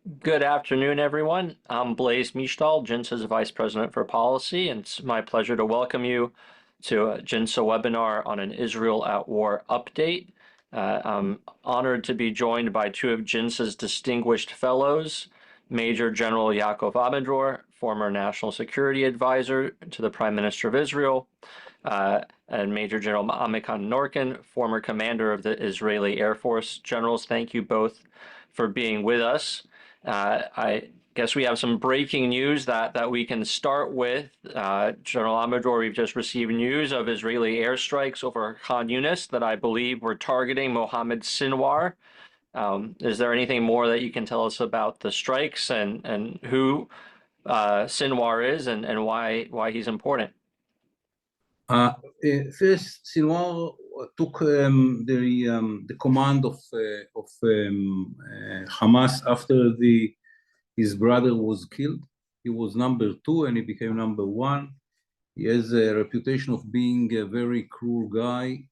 Good afternoon, everyone. I'm Blaise Mishtal, GINSA's Vice President for Policy, and it's my pleasure to welcome you to a GINSA webinar on an Israel at War update. I'm honored to be joined by two of GINSA's distinguished fellows, Major General Yaakov Abendrohr, former National Security Advisor to the Prime Minister of Israel, and Major General Amikan Norkin, former commander of the Israeli Air Force. Generals, thank you both for being with us. I guess we have some breaking news that we can start with. General Amador, we've just received news of Israeli airstrikes over Khan Yunis that I believe were targeting Mohammed Sinwar. Is there anything more that you can tell us about the strikes and who Sinwar is and why he's important? First, Sinwar took the command of Hamas after his brother was killed. He was number 2 and he became number 1. He has a reputation of being a very cruel guy.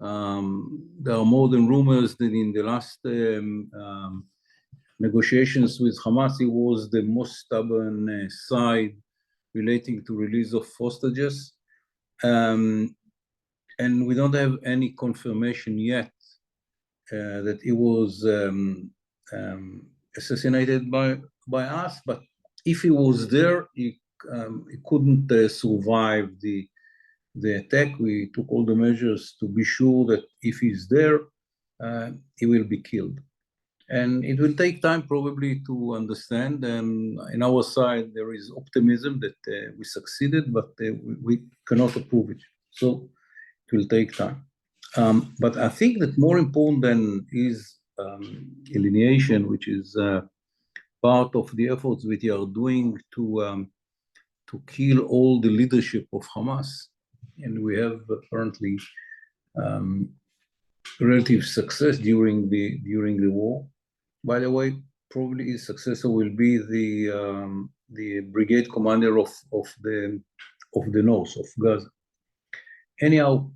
There are more than rumors that in the last negotiations with Hamas, he was the most stubborn side relating to release of hostages. And we don't have any confirmation yet that he was assassinated by us, but if he was there, he couldn't survive the attack. We took all the measures to be sure that if he's there, he will be killed. And it will take time probably to understand. And in our side, there is optimism that we succeeded, but we cannot approve it. So it will take time. But I think that more important than his alienation, which is part of the efforts which we are doing to kill all the leadership of Hamas, and we have apparently relative success during the war. By the way, probably his successor will be the brigade commander of the north of Gaza. Anyhow,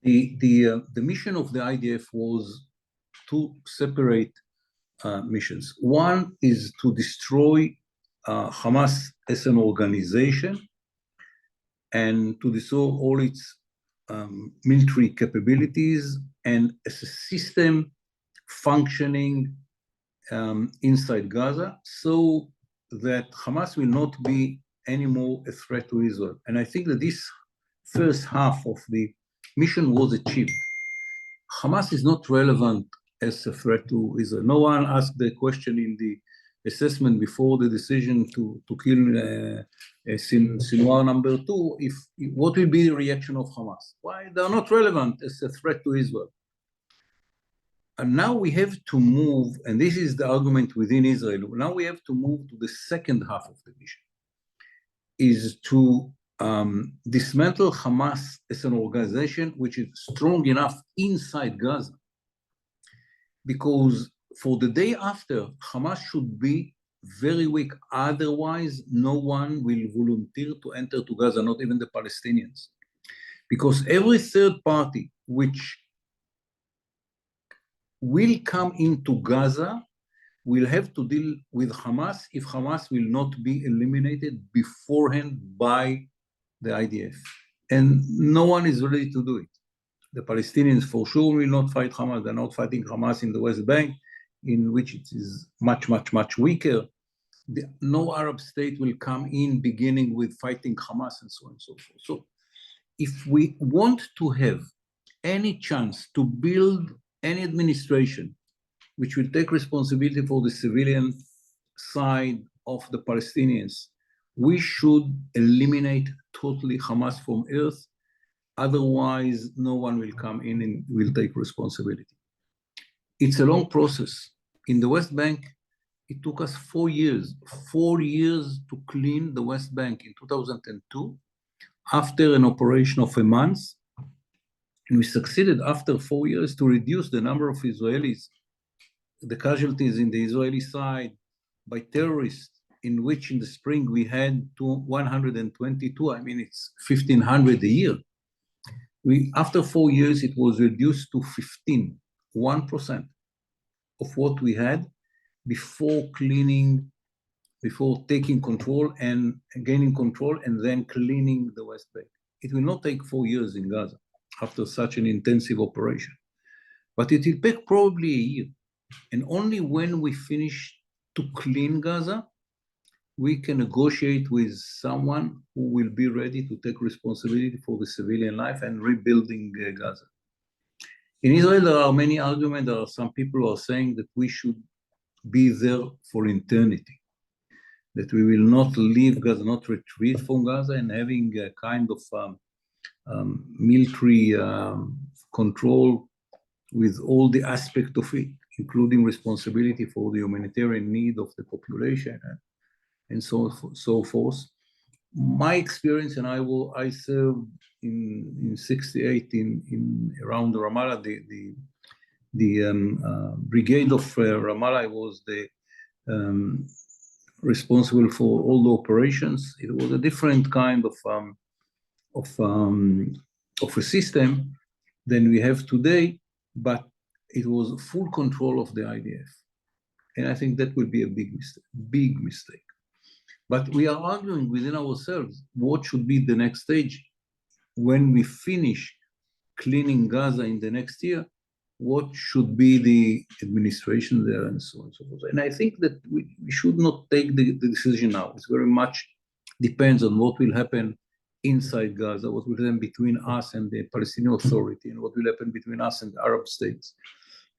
the mission of the IDF was two separate missions. One is to destroy Hamas as an organization and to destroy all its military capabilities and as a system functioning inside Gaza, so that Hamas will not be anymore a threat to Israel. And I think that this first half of the mission was achieved. Hamas is not relevant as a threat to Israel. No one asked the question in the assessment before the decision to kill Sinwar number 2, what will be the reaction of Hamas? Why? They are not relevant as a threat to Israel. And now we have to move, and this is the argument within Israel, now we have to move to the second half of the mission, is to dismantle Hamas as an organization which is strong enough inside Gaza. Because for the day after, Hamas should be very weak. Otherwise, no one will volunteer to enter to Gaza, not even the Palestinians. Because every third party which will come into Gaza will have to deal with Hamas if Hamas will not be eliminated beforehand by the IDF. And no one is ready to do it. The Palestinians for sure will not fight Hamas. They're not fighting Hamas in the West Bank, in which it is much, much, much weaker. No Arab state will come in beginning with fighting Hamas and so on and so forth. So if we want to have any chance to build any administration which will take responsibility for the civilian side of the Palestinians, we should eliminate totally Hamas from earth. Otherwise, no one will come in and will take responsibility. It's a long process. In the West Bank, it took us 4 years to clean the West Bank in 2002, after an operation of a month. And we succeeded after 4 years to reduce the number of Israelis, the casualties in the Israeli side by terrorists, in which in the spring we had 122, I mean, it's 1,500 a year. After 4 years, it was reduced to 1%. of what we had before taking control and gaining control and then cleaning the West Bank. It will not take 4 years in Gaza after such an intensive operation, but it will take probably a year. And only when we finish to clean Gaza, we can negotiate with someone who will be ready to take responsibility for the civilian life and rebuilding Gaza. In Israel, there are many arguments. There are some people who are saying that we should be there for eternity, that we will not leave Gaza, not retreat from Gaza, and having a kind of military control with all the aspects of it, including responsibility for the humanitarian need of the population and so forth. My experience, and I served in '68 in around Ramallah, the brigade of Ramallah. I was the responsible for all the operations. It was a different kind of a system than we have today, but it was full control of the IDF. And I think that would be a big mistake. But we are arguing within ourselves what should be the next stage when we finish cleaning Gaza in the next year. What should be the administration there, and so on and so forth. And I think that we should not take the decision now. It's very much depends on what will happen inside Gaza, what will happen between us and the Palestinian Authority, and what will happen between us and Arab states.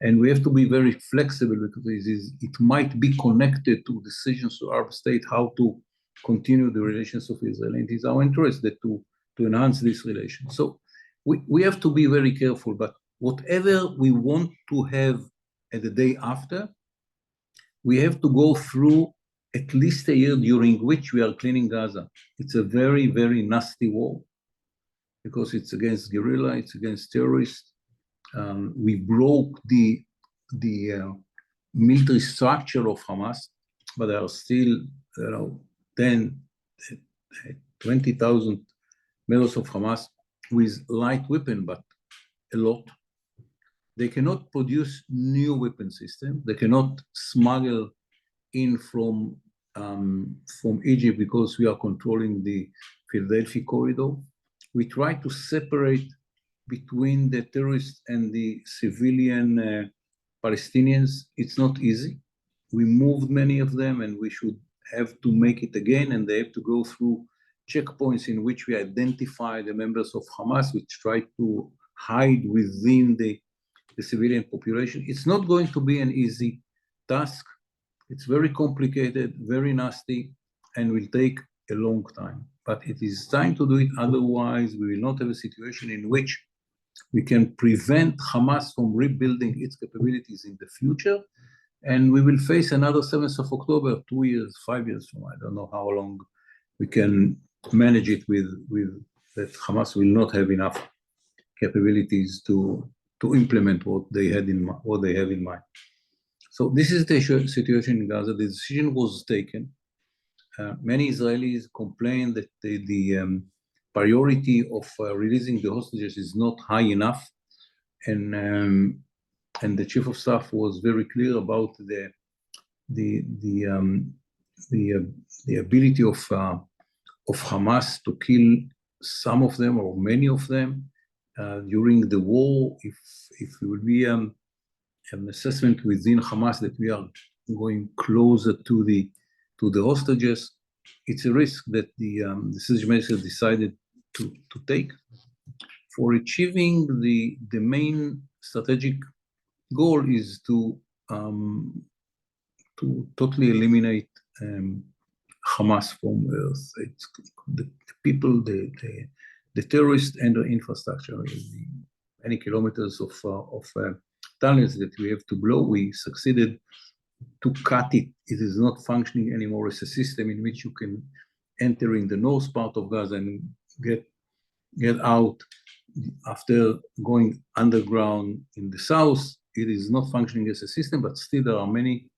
And we have to be very flexible because it might be connected to decisions of Arab state how to continue the relations of Israel. And it is our interest that to enhance this relation. So we have to be very careful, but whatever we want to have at the day after, we have to go through at least a year during which we are cleaning Gaza. It's a very, very nasty war because it's against guerrilla, it's against terrorists. We broke the military structure of Hamas, but there are still 10, 20,000 members of Hamas with light weapon, but a lot. They cannot produce new weapon systems. They cannot smuggle in from Egypt because we are controlling the Philadelphia corridor. We try to separate between the terrorists and the civilian Palestinians. It's not easy. We moved many of them, and we should have to make it again, and they have to go through checkpoints in which we identify the members of Hamas, which try to hide within the civilian population. It's not going to be an easy task. It's very complicated, very nasty, and will take a long time. But it is time to do it, otherwise we will not have a situation in which we can prevent Hamas from rebuilding its capabilities in the future, and we will face another 7th of October, 2 years, 5 years from now. I don't know how long we can manage it with that Hamas will not have enough capabilities to implement what they have in mind. So this is the situation in Gaza. The decision was taken. Many Israelis complain that the priority of releasing the hostages is not high enough, and the chief of staff was very clear about the ability of Hamas to kill some of them or many of them during the war. If it will be an assessment within Hamas that we are going closer to the hostages, it's a risk that the decision makers decided to take for achieving the main strategic goal is to totally eliminate Hamas from Earth. It's the people, the terrorists, and the infrastructure. Many kilometers of tunnels that we have to blow, we succeeded to cut it. It is not functioning anymore as a system in which you can enter in the north part of Gaza and get out after going underground in the south. It is not functioning as a system, but still there are many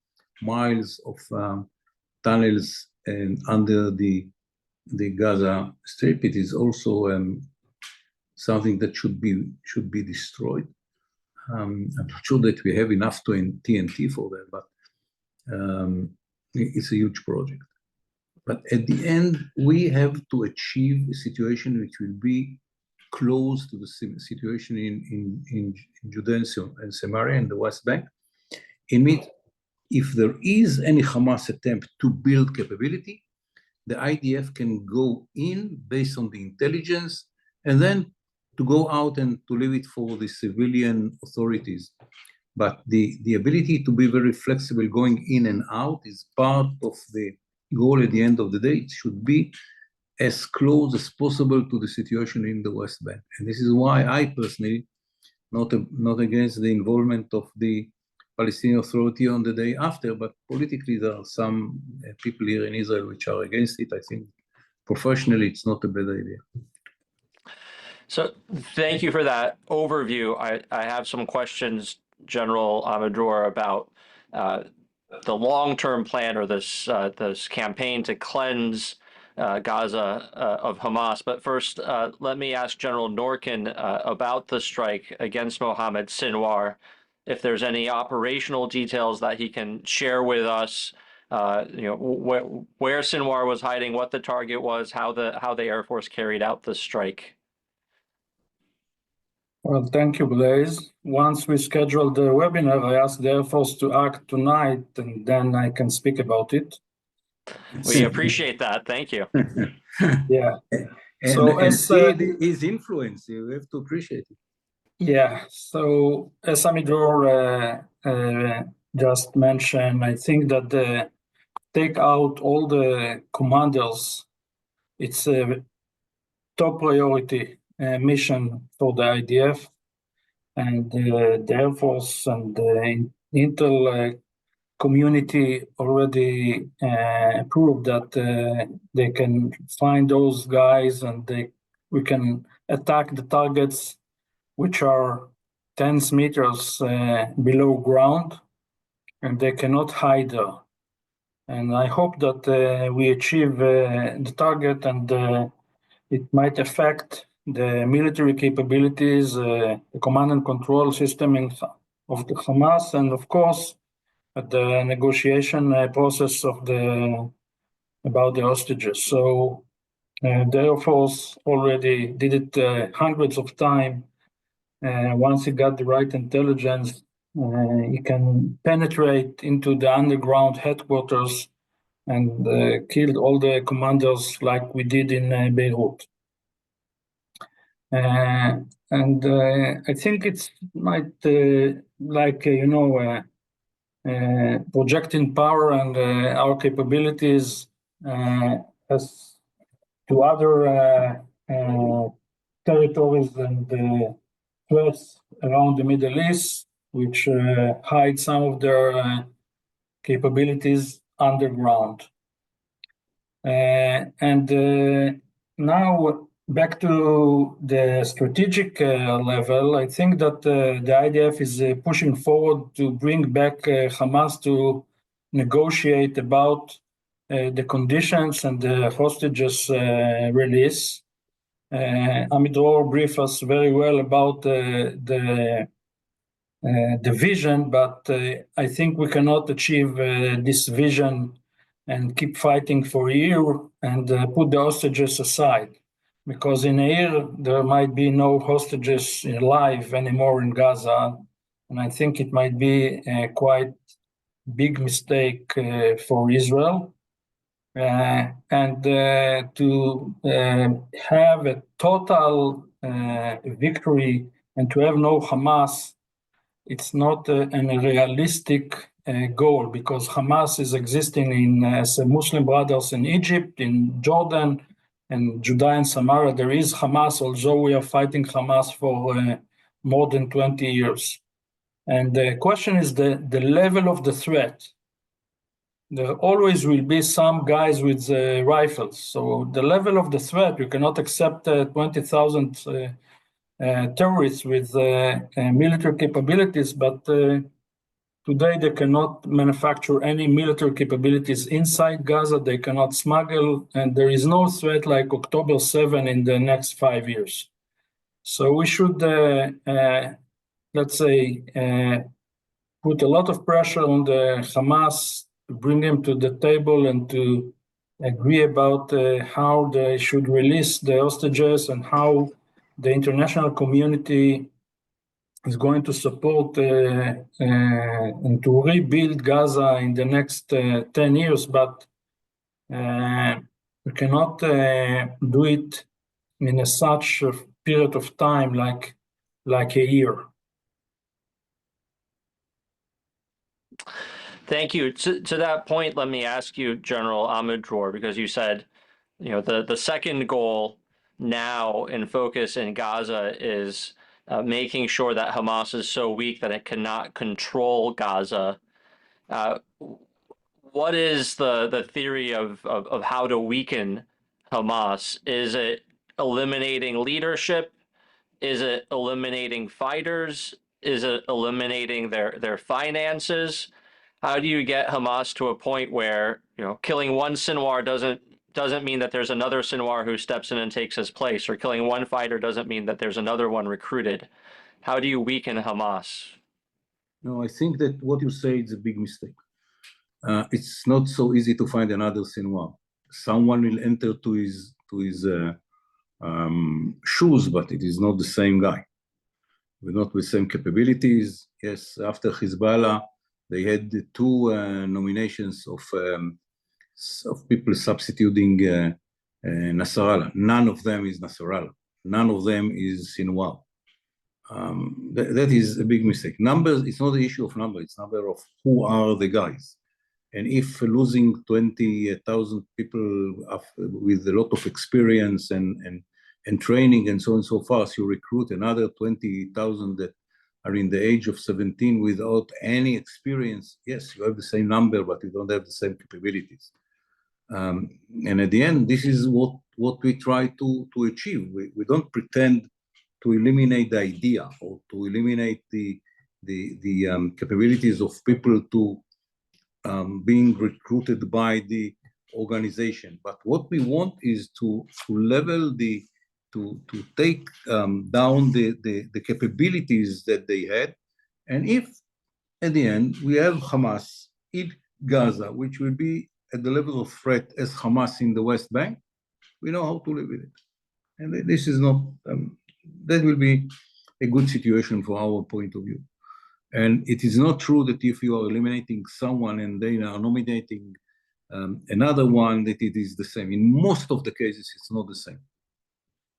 miles of tunnels and under the Gaza Strip. It is also something that should be destroyed. I'm not sure that we have enough TNT for that, but it's a huge project. But at the end, we have to achieve a situation which will be close to the situation in Judea and Samaria and the West Bank. In which, if there is any Hamas attempt to build capability, the IDF can go in based on the intelligence and then to go out and to leave it for the civilian authorities. But the ability to be very flexible going in and out is part of the goal at the end of the day. It should be as close as possible to the situation in the West Bank. And this is why I personally, not against the involvement of the Palestinian Authority on the day after, but politically there are some people here in Israel which are against it. I think professionally it's not a bad idea. So thank you for that overview. I have some questions, General Amidor, about the long-term plan or this campaign to cleanse Gaza of Hamas. But first, let me ask General Norkin about the strike against Mohammed Sinwar, if there's any operational details that he can share with us, where Sinwar was hiding, what the target was, how the Air Force carried out the strike. Well, thank you, Blaise. Once we scheduled the webinar, I asked the Air Force to act tonight, and then I can speak about it. We appreciate that. Thank you. Yeah. And see his influence. You have to appreciate it. Yeah. So as Amidor just mentioned, I think that take out all the commanders. It's a top priority mission for the IDF, and the Air Force and the intel community already proved that they can find those guys, and we can attack the targets which are tens meters below ground, and they cannot hide there. And I hope that we achieve the target, and it might affect the military capabilities, the command and control system of the Hamas, and of course, the negotiation process about the hostages. So the Air Force already did it hundreds of times. Once he got the right intelligence, he can penetrate into the underground headquarters and killed all the commanders like we did in Beirut. And I think it's might projecting power and our capabilities as to other territories and threats around the Middle East, which hide some of their capabilities underground. Now back to the strategic level, I think that the IDF is pushing forward to bring back Hamas to negotiate about the conditions and the hostages release. Amidor briefed us very well about the vision, but I think we cannot achieve this vision and keep fighting for a year and put the hostages aside. Because in a year, there might be no hostages alive anymore in Gaza. And I think it might be a quite big mistake for Israel. And to have a total victory and to have no Hamas, it's not a realistic goal, because Hamas is existing in as Muslim brothers in Egypt, in Jordan, and Judea and Samaria. There is Hamas, although we are fighting Hamas for more than 20 years. And the question is the level of the threat. There always will be some guys with rifles. So the level of the threat, you cannot accept 20,000 terrorists with military capabilities, but today they cannot manufacture any military capabilities inside Gaza. They cannot smuggle, and there is no threat like October 7 in the next 5 years. So we should let's say, put a lot of pressure on the Hamas to bring them to the table and to agree about how they should release the hostages and how the international community is going to support and to rebuild Gaza in the next 10 years, but we cannot do it in such a period of time like a year. Thank you. To that point, let me ask you, General Amadror, because you said, the second goal now in focus in Gaza is making sure that Hamas is so weak that it cannot control Gaza. What is the theory of how to weaken Hamas? Is it eliminating leadership? Is it eliminating fighters? Is it eliminating their finances? How do you get Hamas to a point where, killing one Sinwar doesn't mean that there's another Sinwar who steps in and takes his place, or killing one fighter doesn't mean that there's another one recruited? How do you weaken Hamas? No, I think that what you say is a big mistake. It's not so easy to find another Sinwar. Someone will enter to his shoes, but it is not the same guy. We're not with same capabilities. Yes, after Hezbollah, they had the two nominations of people substituting Nasrallah. None of them is Nasrallah. None of them is Sinwar. That is a big mistake. Numbers, it's not the issue of number, it's number of who are the guys. And if losing 20,000 people with a lot of experience and training and so on and so forth, you recruit another 20,000 that are in the age of 17 without any experience, yes, you have the same number, but you don't have the same capabilities. And at the end, this is what we try to achieve. We don't pretend to eliminate the idea or to eliminate the capabilities of people to being recruited by the organization. But what we want is to level to take down the capabilities that they had. And if at the end we have Hamas in Gaza, which will be at the level of threat as Hamas in the West Bank, we know how to live with it. And this is not, that will be a good situation for our point of view. And it is not true that if you are eliminating someone and they are nominating another one, that it is the same. In most of the cases, it's not the same.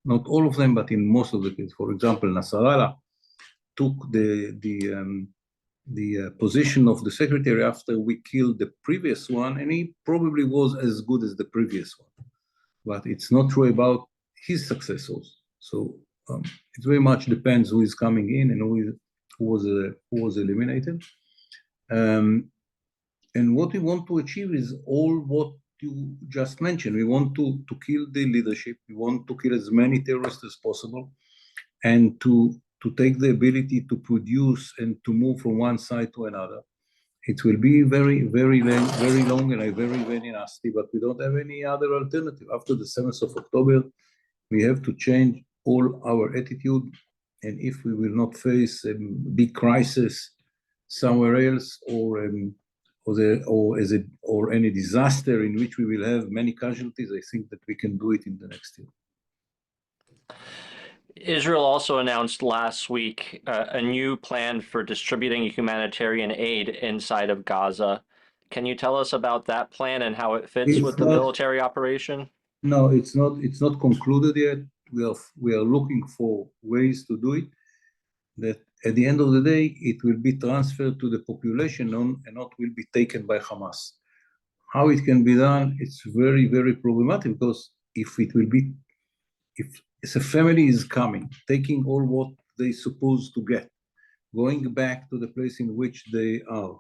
Not all of them, but in most of the cases. For example, Nasrallah took the position of the secretary after we killed the previous one, and he probably was as good as the previous one. But it's not true about his successors. So it very much depends who is coming in and who was eliminated. And what we want to achieve is all what you just mentioned. We want to kill the leadership. We want to kill as many terrorists as possible, and to take the ability to produce and to move from one side to another. It will be very, very, very, very long and very, very nasty, but we don't have any other alternative. After the 7th of October, we have to change all our attitude. And if we will not face a big crisis somewhere else or any disaster in which we will have many casualties, I think that we can do it in the next year. Israel also announced last week a new plan for distributing humanitarian aid inside of Gaza. Can you tell us about that plan and how it fits with the military operation? No, it's not concluded yet. We are looking for ways to do it, that at the end of the day, it will be transferred to the population and not will be taken by Hamas. How it can be done, it's very, very problematic, because if a family is coming, taking all what they supposed to get, going back to the place in which they are,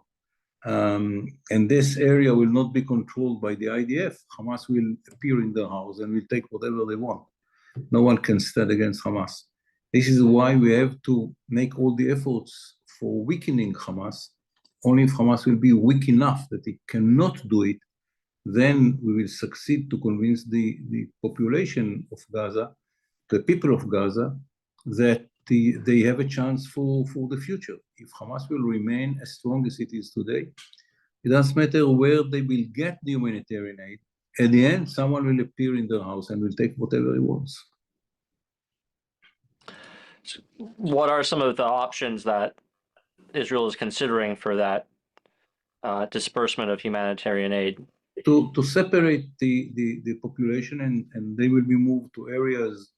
and this area will not be controlled by the IDF, Hamas will appear in the house and will take whatever they want. No one can stand against Hamas. This is why we have to make all the efforts for weakening Hamas. Only if Hamas will be weak enough that it cannot do it, then we will succeed to convince the population of Gaza, the people of Gaza, that they have a chance for the future. If Hamas will remain as strong as it is today, it doesn't matter where they will get the humanitarian aid. At the end, someone will appear in their house and will take whatever he wants. What are some of the options that Israel is considering for that disbursement of humanitarian aid? To separate the population, and they will be moved to areas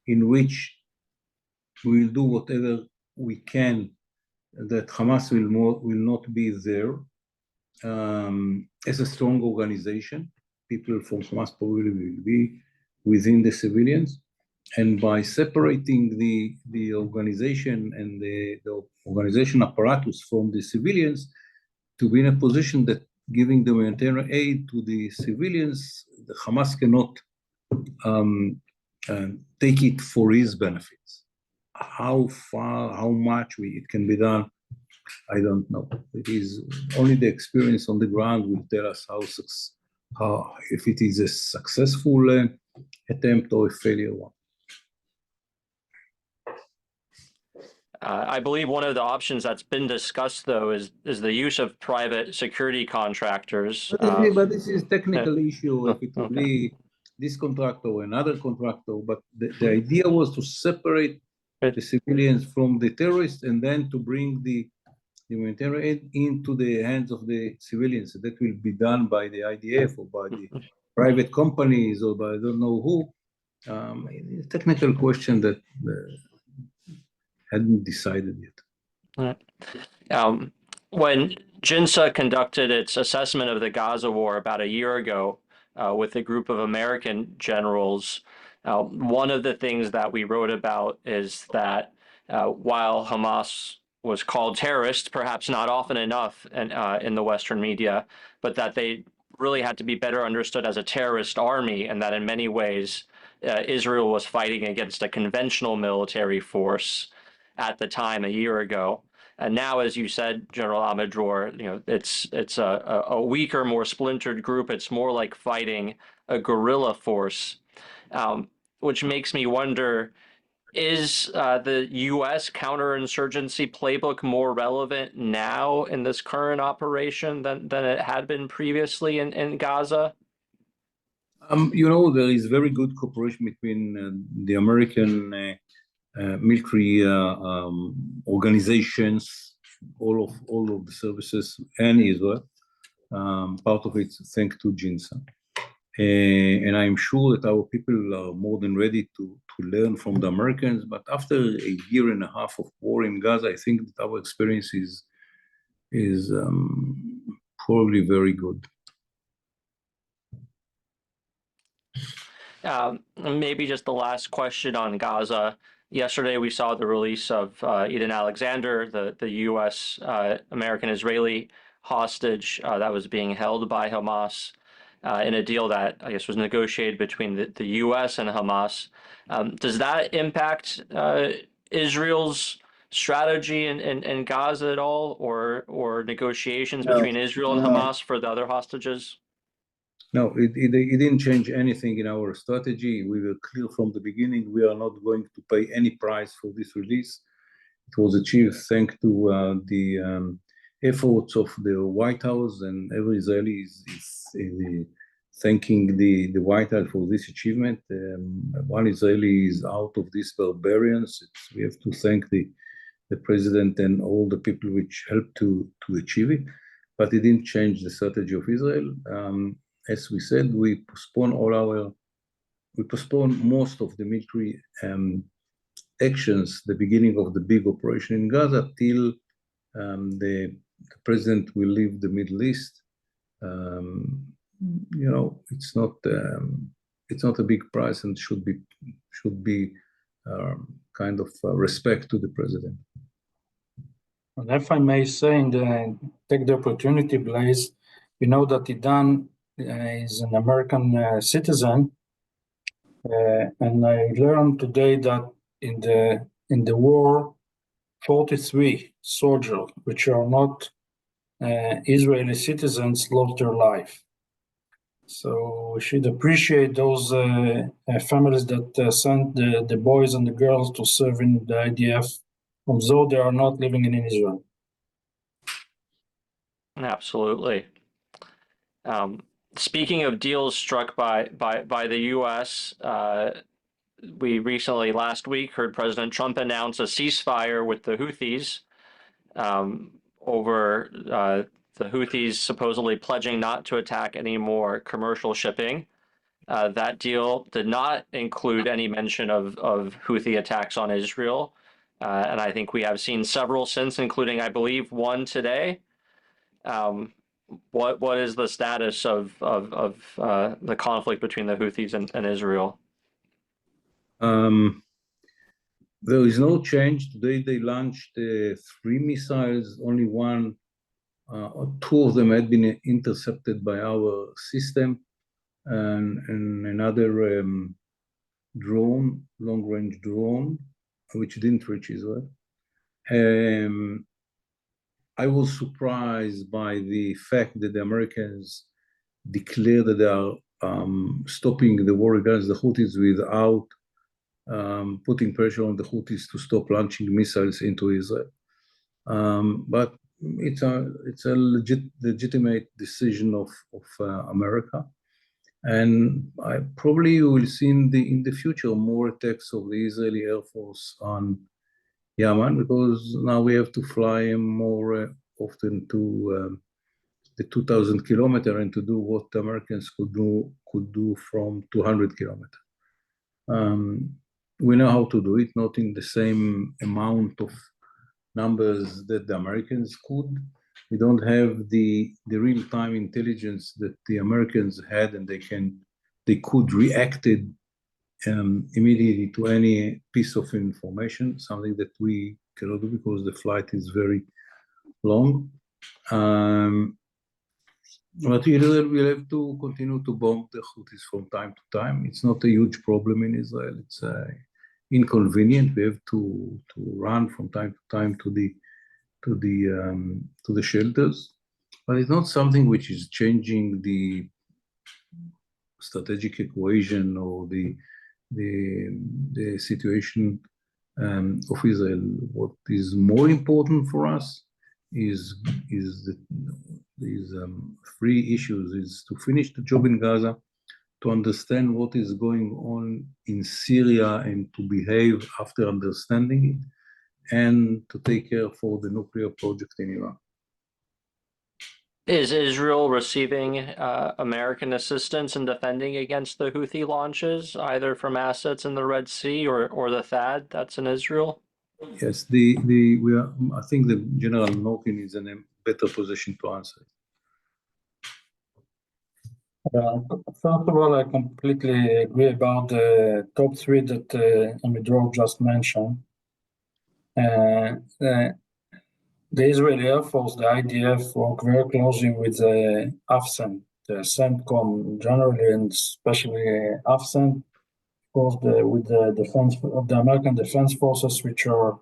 in which we will do whatever we can that Hamas will not be there. As a strong organization, people from Hamas probably will be within the civilians, and by separating the organization and the organization apparatus from the civilians, to be in a position that giving the humanitarian aid to the civilians, the Hamas cannot take it for his benefits. How far, how much it can be done, I don't know. It is only the experience on the ground will tell us how if it is a successful attempt or a failure one. I believe one of the options that's been discussed, though, is the use of private security contractors. But this is a technical issue. If it will Okay. be this contractor or another contractor, but the idea was to separate the civilians from the terrorists and then to bring the humanitarian aid into the hands of the civilians. That will be done by the IDF or by the private companies or by I don't know who. It's a technical question that hadn't decided yet. When JINSA conducted its assessment of the Gaza war about a year ago with a group of American generals, one of the things that we wrote about is that while Hamas was called terrorists, perhaps not often enough in the Western media, but that they really had to be better understood as a terrorist army, and that in many ways Israel was fighting against a conventional military force at the time a year ago. And now, as you said, General Amadror, it's a weaker, more splintered group. It's more like fighting a guerrilla force, which makes me wonder, is the U.S. counterinsurgency playbook more relevant now in this current operation than it had been previously in Gaza? There is very good cooperation between the American military organizations, all of the services, and Israel. Part of it thanks to JINSA. And I'm sure that our people are more than ready to learn from the Americans. But after a year and a half of war in Gaza, I think that our experience is probably very good. Maybe just the last question on Gaza. Yesterday, we saw the release of Eden Alexander, the U.S. American-Israeli hostage that was being held by Hamas in a deal that I guess was negotiated between the U.S. and Hamas. Does that impact Israel's strategy in Gaza at all, or negotiations between Israel and Hamas for the other hostages? No, it didn't change anything in our strategy. We were clear from the beginning. We are not going to pay any price for this release. It was achieved thanks to the efforts of the White House, and every Israeli is thanking the White House for this achievement. One Israeli is out of these barbarians. We have to thank the president and all the people which helped to achieve it. But it didn't change the strategy of Israel. As we said, we postpone most of the military actions, the beginning of the big operation in Gaza, till the president will leave the Middle East. It's not a big price, and should be kind of respect to the president. And if I may say, and take the opportunity, Blaise, we know that Idan is an American citizen, and I learned today that in the war, 43 soldiers, which are not Israeli citizens, lost their life. So we should appreciate those families that sent the boys and the girls to serve in the IDF, although they are not living in Israel. Absolutely. Speaking of deals struck by the U.S., we recently, last week, heard President Trump announce a ceasefire with the Houthis over the Houthis supposedly pledging not to attack any more commercial shipping. That deal did not include any mention of Houthi attacks on Israel. And I think we have seen several since, including, I believe, one today. What is the status of the conflict between the Houthis and Israel? There is no change. Today they launched 3 missiles. Only one, or 2 of them had been intercepted by our system, and another drone, long-range drone, which didn't reach Israel. I was surprised by the fact that the Americans declared that they are stopping the war against the Houthis without putting pressure on the Houthis to stop launching missiles into Israel. But it's a legitimate decision of America, and I probably will see in the future more attacks of the Israeli Air Force on Yemen, because now we have to fly more often to the 2,000 kilometer and to do what the Americans could do from 200 kilometers. We know how to do it, not in the same amount of numbers that the Americans could. We don't have the real-time intelligence that the Americans had, and they could react immediately to any piece of information, something that we cannot do because the flight is very long. But Israel will have to continue to bomb the Houthis from time to time. It's not a huge problem in Israel. It's inconvenient. We have to run from time to time to the shelters, but it's not something which is changing the strategic equation or the situation of Israel. What is more important for us is these 3 issues: is to finish the job in Gaza, to understand what is going on in Syria and to behave after understanding it, and to take care for the nuclear project in Iran. Is Israel receiving American assistance in defending against the Houthi launches, either from assets in the Red Sea or the THAAD that's in Israel? Yes, I think the General Norkin is in a better position to answer. First of all, I completely agree about the top 3 that Amidrov just mentioned. The Israeli Air Force, the IDF, work very closely with the AFCENT, the CENTCOM generally, and especially AFCENT, of course, with the defense of the American Defense Forces, which are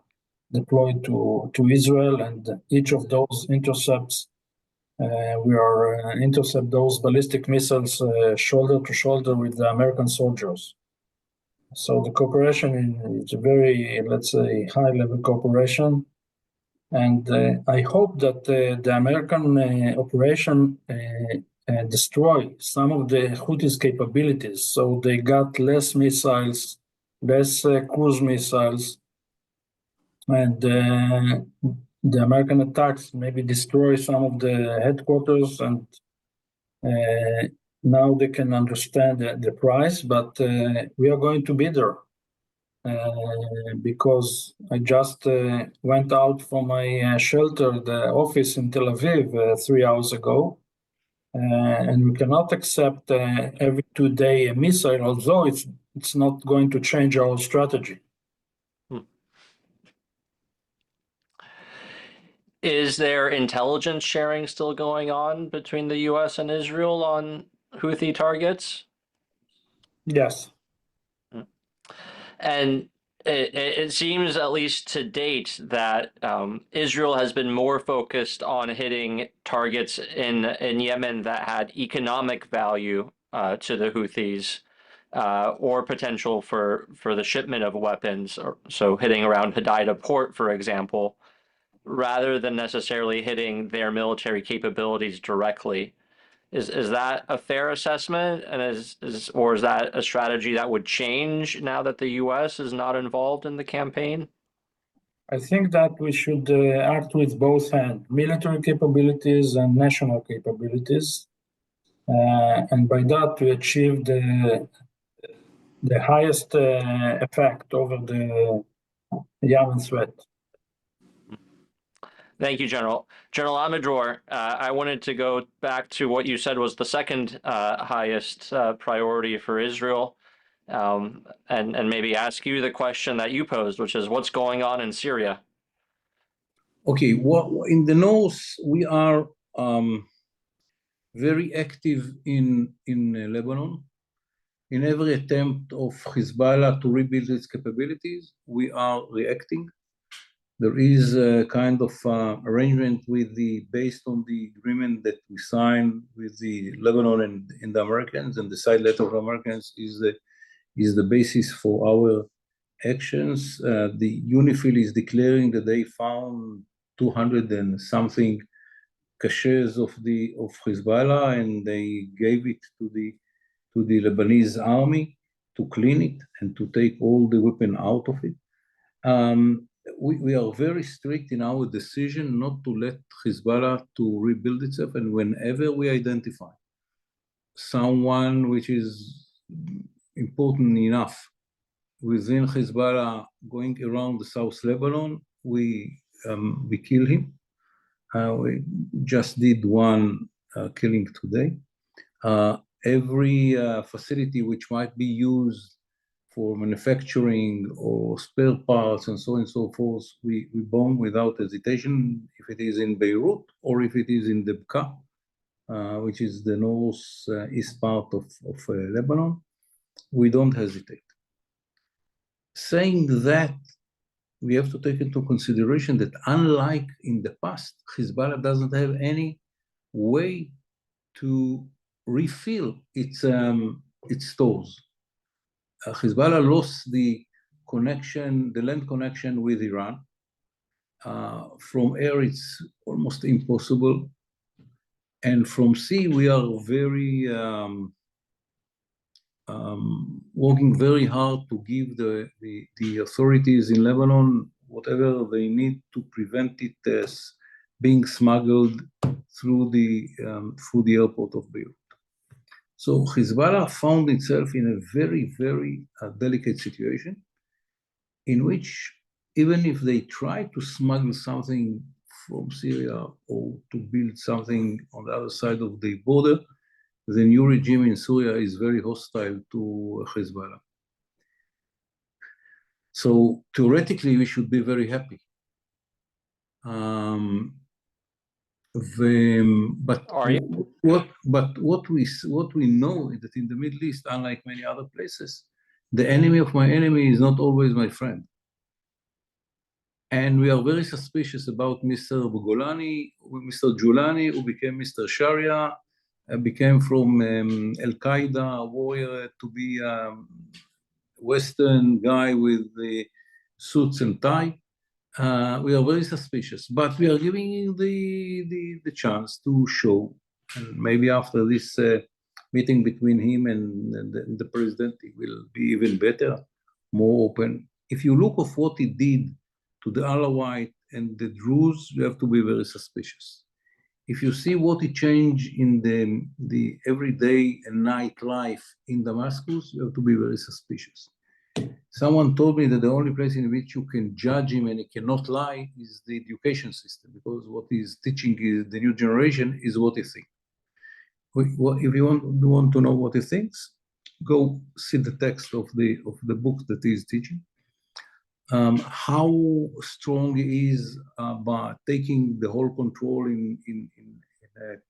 deployed to Israel, and each of those intercepts, we are intercept those ballistic missiles shoulder to shoulder with the American soldiers. So the cooperation is a very, let's say, high-level cooperation. And I hope that the American operation destroy some of the Houthis' capabilities. So they got less missiles, less cruise missiles, and the American attacks maybe destroy some of the headquarters, and now they can understand the price, but we are going to be there. Because I just went out from my shelter, the office in Tel Aviv, 3 hours ago, and we cannot accept every 2 days a missile, although it's not going to change our strategy. Is there intelligence sharing still going on between the U.S. and Israel on Houthi targets? Yes. And It seems, at least to date, that Israel has been more focused on hitting targets in Yemen that had economic value to the Houthis, or potential for the shipment of weapons, or so hitting around Hodeida port, for example, rather than necessarily hitting their military capabilities directly. Is that a fair assessment? And is that a strategy that would change now that the U.S. is not involved in the campaign? I think that we should act with both hands, military capabilities and national capabilities. And by that, we achieve the highest effect over the Yemen threat. Thank you, General. General Amador, I wanted to go back to what you said was the second highest priority for Israel, and maybe ask you the question that you posed, which is what's going on in Syria? Okay, well, in the north, we are very active in Lebanon. In every attempt of Hezbollah to rebuild its capabilities, we are reacting. There is a kind of arrangement based on the agreement that we signed with the Lebanon and the Americans, and the side letter of the Americans is the basis for our actions. The UNIFIL is declaring that they found 200 and something caches of Hezbollah, and they gave it to the Lebanese army to clean it and to take all the weapon out of it. We are very strict in our decision not to let Hezbollah to rebuild itself, and whenever we identify someone which is important enough within Hezbollah going around the South Lebanon, we kill him. We just did one killing today. Every facility which might be used for manufacturing or spare parts and so on and so forth, we bomb without hesitation, if it is in Beirut or if it is in Debka, which is the northeast part of Lebanon. We don't hesitate. Saying that, we have to take into consideration that unlike in the past, Hezbollah doesn't have any way to refill its stores. Hezbollah lost the land connection with Iran. From air, it's almost impossible. And from sea, we are very working very hard to give the authorities in Lebanon whatever they need to prevent it as being smuggled through the airport of Beirut. So Hezbollah found itself in a very, very delicate situation in which even if they try to smuggle something from Syria or to build something on the other side of the border, the new regime in Syria is very hostile to Hezbollah. So theoretically, we should be very happy. But what we know is that in the Middle East, unlike many other places, the enemy of my enemy is not always my friend. And we are very suspicious about Mr. Julani, who became Mr. Sharia, became from Al-Qaeda warrior to be a Western guy with the suits and tie. We are very suspicious, but we are giving him the chance to show, and maybe after this meeting between him and the president, it will be even better, more open. If you look of what he did to the Alawite and the Druze, you have to be very suspicious. If you see what he changed in the everyday and night life in Damascus, you have to be very suspicious. Someone told me that the only place in which you can judge him and he cannot lie is the education system, because what he's teaching is the new generation is what he thinks. If you want to know what he thinks, go see the text of the book that he is teaching. How strong he is by taking the whole control in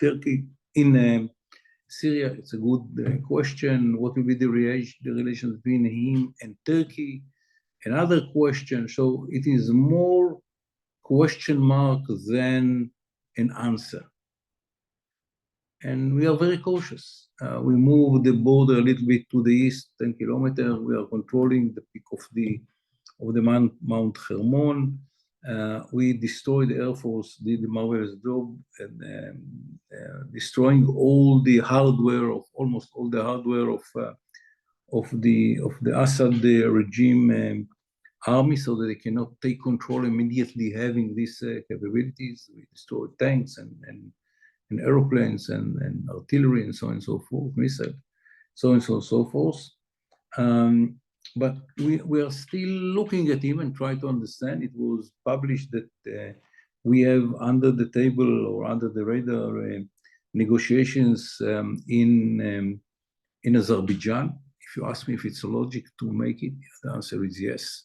Turkey, in Syria, it's a good question. What will be the relation between him and Turkey? another question. So it is more question mark than an answer. And we are very cautious. We move the border a little bit to the east, 10 kilometers. We are controlling the peak of the Mount Hermon. We destroyed the Air Force, did a marvelous job, and destroying all the hardware of almost all the hardware of the Assad regime army, so that they cannot take control immediately, having these capabilities. We destroyed tanks and aeroplanes and artillery and so on and so forth, missiles, so on and so forth. But we are still looking at him and try to understand. It was published that we have under the table or under the radar negotiations in Azerbaijan. If you ask me if it's logic to make it, the answer is yes.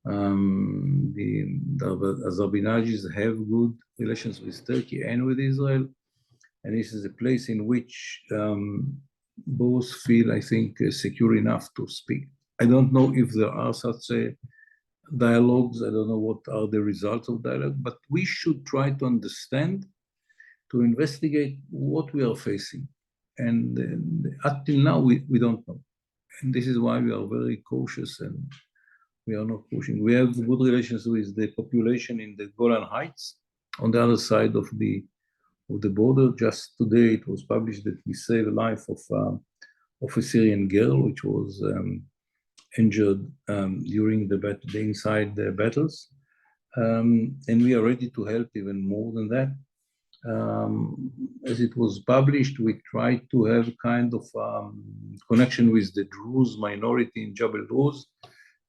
The Azerbaijanis have good relations with Turkey and with Israel, and this is a place in which both feel, I think, secure enough to speak. I don't know if there are such dialogues. I don't know what are the results of dialogue, but we should try to understand, to investigate what we are facing. And until now, we don't know. And this is why we are very cautious and we are not pushing. We have good relations with the population in the Golan Heights on the other side of the border. Just today, it was published that we saved the life of a Syrian girl, which was injured during the inside the battles. And we are ready to help even more than that. As it was published, we tried to have kind of connection with the Druze minority in Jabal Druze,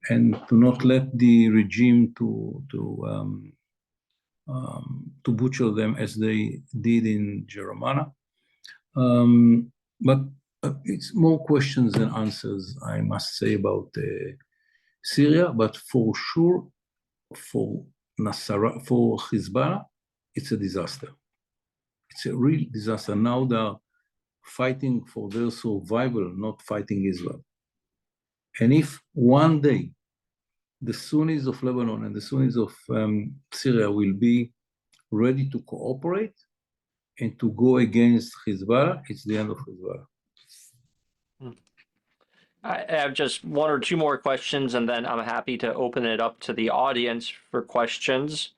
and to not let the regime to butcher them as they did in Jeremiah. But it's more questions than answers, I must say, about Syria. But for sure, for Hezbollah, it's a disaster. It's a real disaster. Now they are fighting for their survival, not fighting Israel. And if one day the Sunnis of Lebanon and the Sunnis of Syria will be ready to cooperate and to go against Hezbollah, it's the end of Hezbollah. I have just one or two more questions, and then I'm happy to open it up to the audience for questions.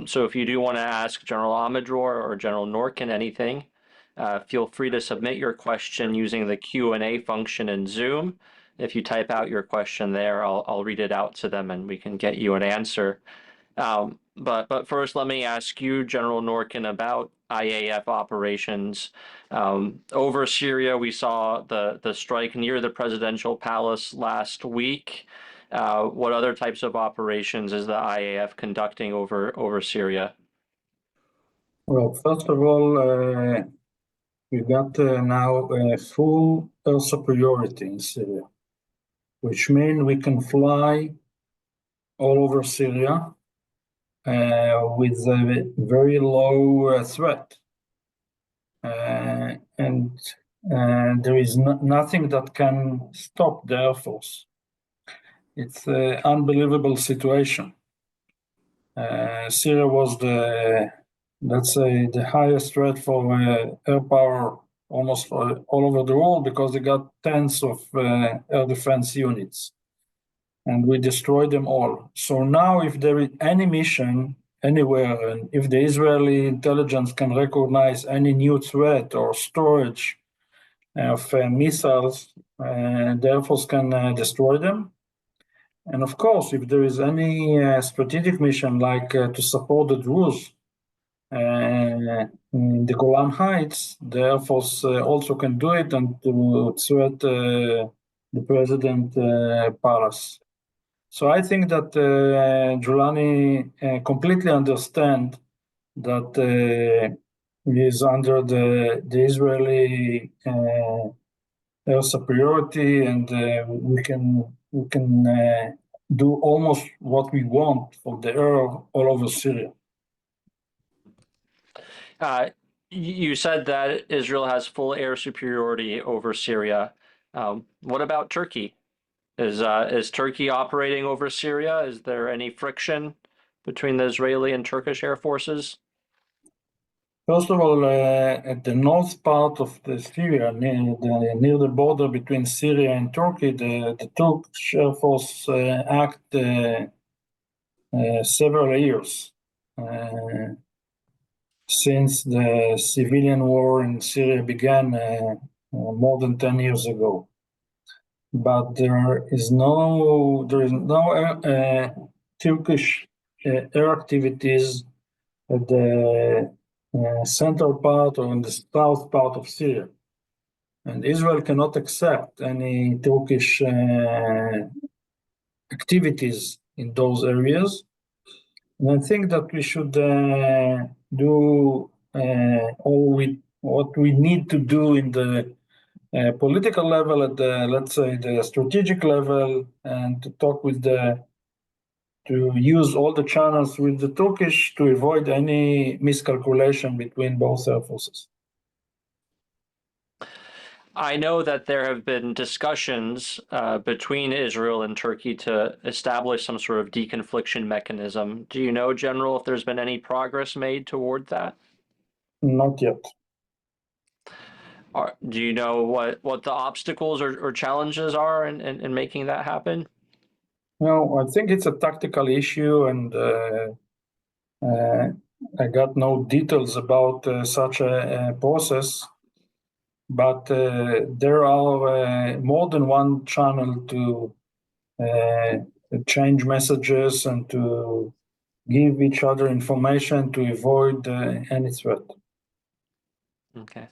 So if you do want to ask General Amador or General Norkin anything, feel free to submit your question using the Q&A function in Zoom. If you type out your question there, I'll read it out to them and we can get you an answer. But first, let me ask you, General Norkin, about IAF operations. Over Syria, we saw the strike near the presidential palace last week. What other types of operations is the IAF conducting over Syria? Well, first of all, we got now full air superiority in Syria, which means we can fly all over Syria with a very low threat. And there is nothing that can stop the Air Force. It's an unbelievable situation. Syria was let's say, the highest threat for air power almost all over the world, because they got tens of air defense units, and we destroyed them all. So now if there is any mission anywhere, and if the Israeli intelligence can recognize any new threat or storage of missiles, the Air Force can destroy them. And of course, if there is any strategic mission, like to support the Druze in the Golan Heights, the Air Force also can do it, and to threat the president palace. So I think that Giuliani completely understand that he is under the Israeli air superiority, and we can do almost what we want for the air all over Syria. You said that Israel has full air superiority over Syria. What about Turkey? Is Turkey operating over Syria? Is there any friction between the Israeli and Turkish air forces? First of all, at the north part of the Syria, near the border between Syria and Turkey, the Turkish Air Force act several years since the civilian war in Syria began more than 10 years ago. But there is no Turkish air activities at the central part or in the south part of Syria. And Israel cannot accept any Turkish activities in those areas. And I think that we should do what we need to do in the political level, at the, let's say, the strategic level, and to talk with to use all the channels with the Turkish to avoid any miscalculation between both air forces. I know that there have been discussions between Israel and Turkey to establish some sort of deconfliction mechanism. Do you know, General, if there's been any progress made toward that? Not yet. Do you know what the obstacles or challenges are in making that happen? No, I think it's a tactical issue, and I got no details about such a process. But there are more than one channel to change messages and to give each other information to avoid any threat. Okay.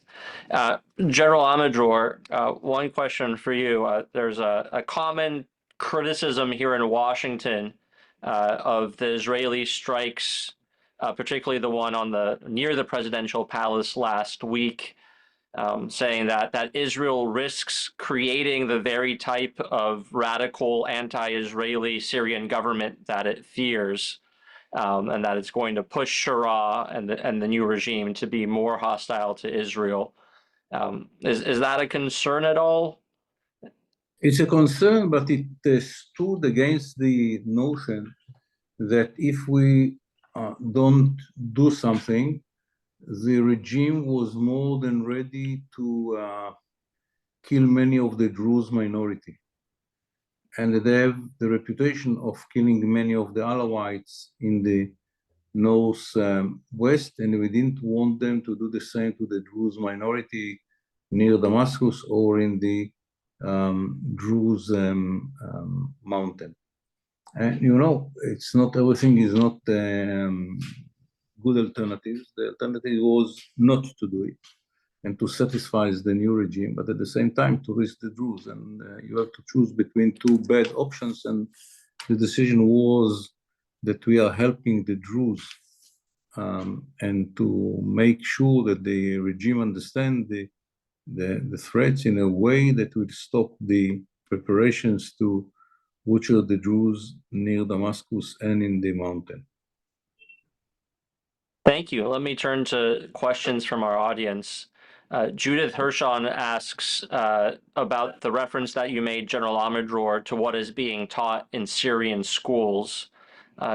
General Amador, one question for you. There's a common criticism here in Washington of the Israeli strikes, particularly the one on near the presidential palace last week, saying that Israel risks creating the very type of radical anti-Israeli Syrian government that it fears. And that it's going to push Shura and the new regime to be more hostile to Israel. Is that a concern at all? It's a concern, but it stood against the notion that if we don't do something, the regime was more than ready to kill many of the Druze minority. And they have the reputation of killing many of the Alawites in the northwest, and we didn't want them to do the same to the Druze minority near Damascus or in the Druze mountain. And it's not everything is not good alternatives. The alternative was not to do it and to satisfy the new regime, but at the same time to risk the Druze. And you have to choose between two bad options. And the decision was that we are helping the Druze and to make sure that the regime understand the threats in a way that would stop the preparations to butcher the Druze near Damascus and in the mountain. Thank you. Let me turn to questions from our audience. Judith Hirschon asks about the reference that you made, General Amador, to what is being taught in Syrian schools.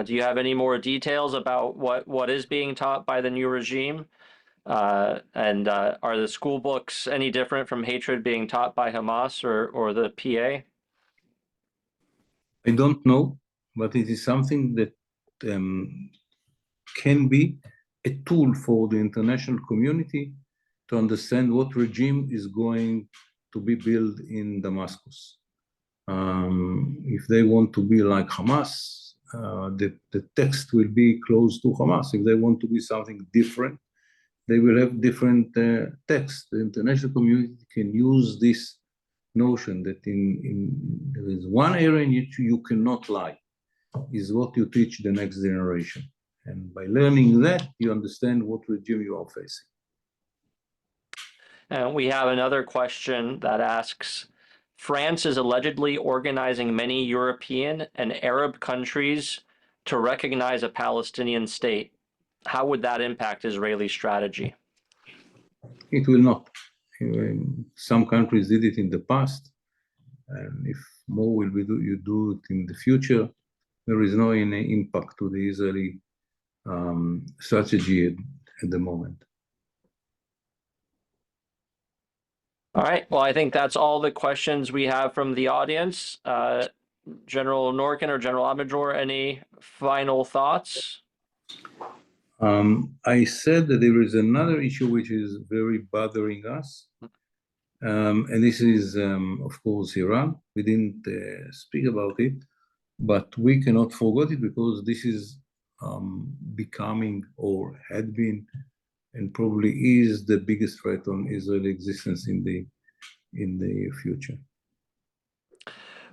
Do you have any more details about what is being taught by the new regime? And are the school books any different from hatred being taught by Hamas or the PA? I don't know, but it is something that can be a tool for the international community to understand what regime is going to be built in Damascus. If they want to be like Hamas, the text will be close to Hamas. If they want to be something different, they will have different text. The international community can use this notion that there is one area in which you cannot lie, is what you teach the next generation. And by learning that, you understand what regime you are facing. And we have another question that asks, France is allegedly organizing many European and Arab countries to recognize a Palestinian state. How would that impact Israeli strategy? It will not. Some countries did it in the past. And if more will you do it in the future. There is no any impact to the Israeli strategy at the moment. All right. Well, I think that's all the questions we have from the audience. General Norkin or General Amidjor, any final thoughts? I said that there is another issue which is very bothering us, and this is, of course, Iran. We didn't speak about it, but we cannot forget it because this is becoming or had been and probably is the biggest threat on Israeli existence in the future.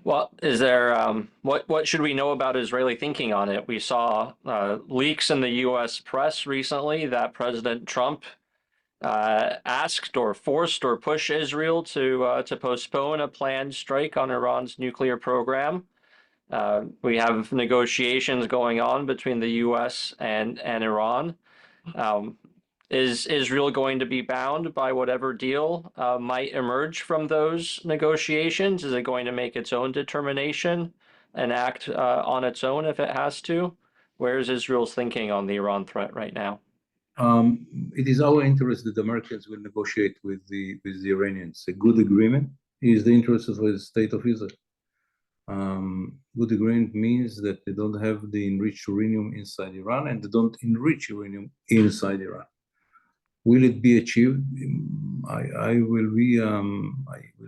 Well, is there what should we know about Israeli thinking on it? We saw leaks in the U.S. press recently that President Trump asked or forced or pushed Israel to postpone a planned strike on Iran's nuclear program. We have negotiations going on between the U.S. and Iran. Is Israel going to be bound by whatever deal might emerge from those negotiations? Is it going to make its own determination and act on its own if it has to? Where is Israel's thinking on the Iran threat right now? It is our interest that the Americans will negotiate with the Iranians. A good agreement is the interest of the state of Israel. Good agreement means that they don't have the enriched uranium inside Iran and they don't enrich uranium inside Iran. Will it be achieved? I will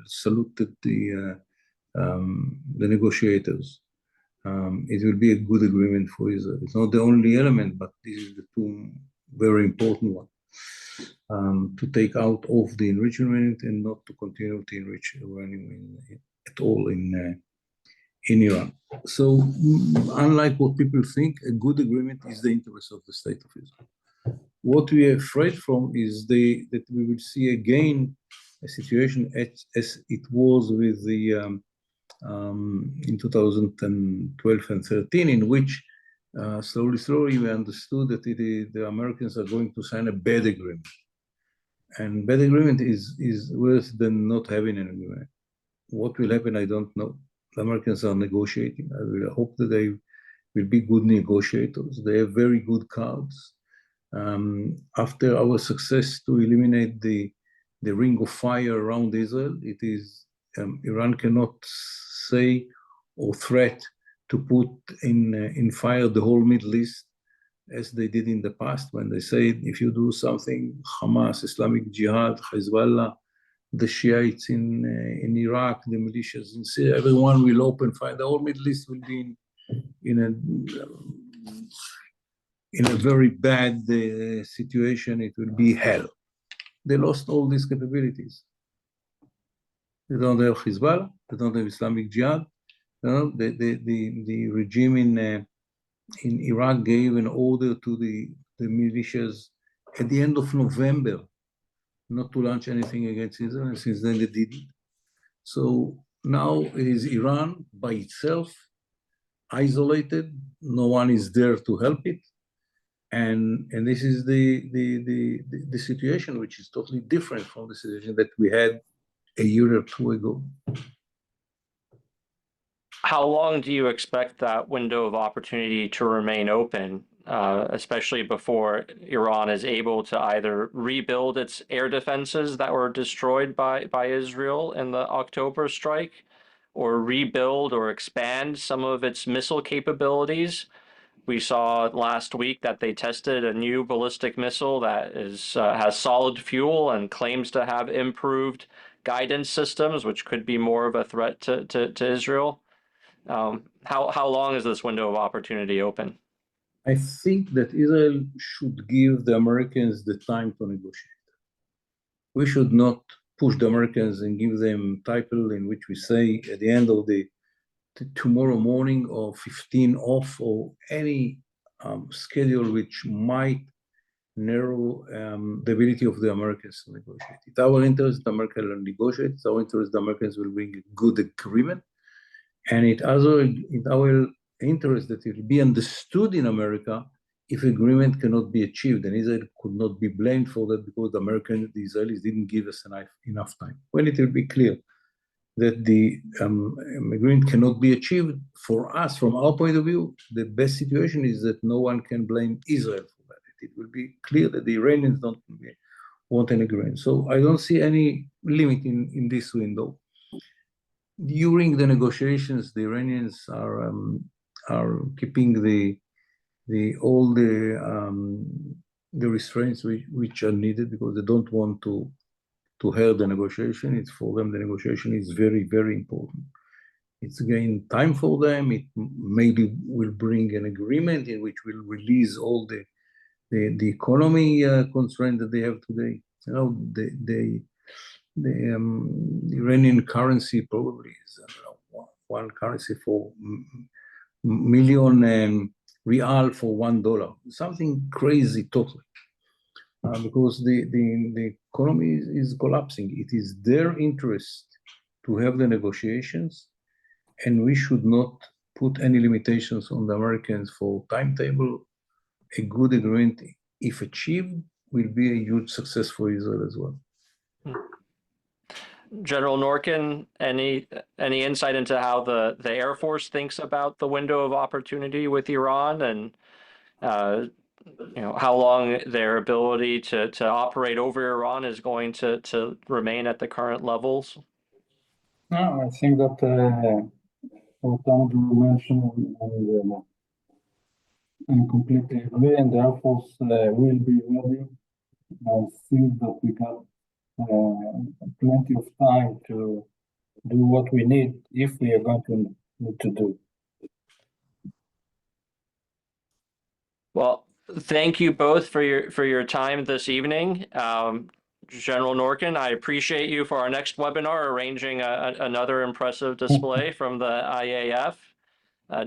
salute the negotiators. It will be a good agreement for Israel. It's not the only element, but this is the two very important one. To take out of the enriched uranium and not to continue to enrich uranium at all in Iran. So, unlike what people think, a good agreement is the interest of the state of Israel. What we are afraid from is that we will see again a situation as it was with the in 2012 and 13, in which slowly we understood that the Americans are going to sign a bad agreement, and bad agreement is worse than not having an agreement. What will happen, I don't know. The Americans are negotiating. I will hope that they will be good negotiators. They have very good cards. After our success to eliminate the ring of fire around Israel, it is Iran cannot say or threat to put in fire the whole Middle East as they did in the past when they said, if you do something, Hamas, Islamic Jihad, Hezbollah, the Shiites in Iraq, the militias in Syria, everyone will open fire. The whole Middle East will be in a very bad situation. It will be hell. They lost all these capabilities. They don't have Hezbollah. They don't have Islamic Jihad. The regime in Iraq gave an order to the militias at the end of November not to launch anything against Israel, and since then they didn't. So now it is Iran by itself, isolated. No one is there to help it. And this is the situation, which is totally different from the situation that we had a year or two ago. How long do you expect that window of opportunity to remain open, especially before Iran is able to either rebuild its air defenses that were destroyed by Israel in the October strike, or rebuild or expand some of its missile capabilities? We saw last week that they tested a new ballistic missile that has solid fuel and claims to have improved guidance systems, which could be more of a threat to Israel. How long is this window of opportunity open? I think that Israel should give the Americans the time to negotiate. We should not push the Americans and give them title in which we say at the end of the tomorrow morning or 15 off or any schedule which might narrow the ability of the Americans to negotiate. It's our interest the Americans will negotiate. It's our interest the Americans will bring a good agreement. And it's also in our interest that it will be understood in America if agreement cannot be achieved. And Israel could not be blamed for that because the Israelis didn't give us enough time. When it will be clear that the agreement cannot be achieved, for us, from our point of view, the best situation is that no one can blame Israel for that. It will be clear that the Iranians don't want an agreement. So I don't see any limit in this window. During the negotiations, the Iranians are keeping all the restraints which are needed, because they don't want to hurt the negotiation. It's for them, the negotiation is very, very important. It's again time for them. It maybe will bring an agreement in which will release all the economy constraint that they have today. You know, the Iranian currency probably is one currency for million real for $1, something crazy totally. Because the economy is collapsing. It is their interest to have the negotiations, and we should not put any limitations on the Americans for timetable. A good agreement, if achieved, will be a huge success for Israel as well. General Norkin, any insight into how the Air Force thinks about the window of opportunity with Iran, and how long their ability to operate over Iran is going to remain at the current levels? No, I think that what Andrew mentioned, and completely agree, and the Air Force will be ready. I think that we got plenty of time to do what we need if we are going to need to do. Well, thank you both for your time this evening. General Norkin, I appreciate you for our next webinar arranging another impressive display from the IAF.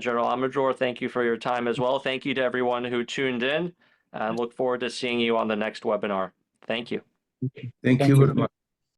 General Amador, thank you for your time as well. Thank you to everyone who tuned in, and look forward to seeing you on the next webinar. Thank you. Thank you very much.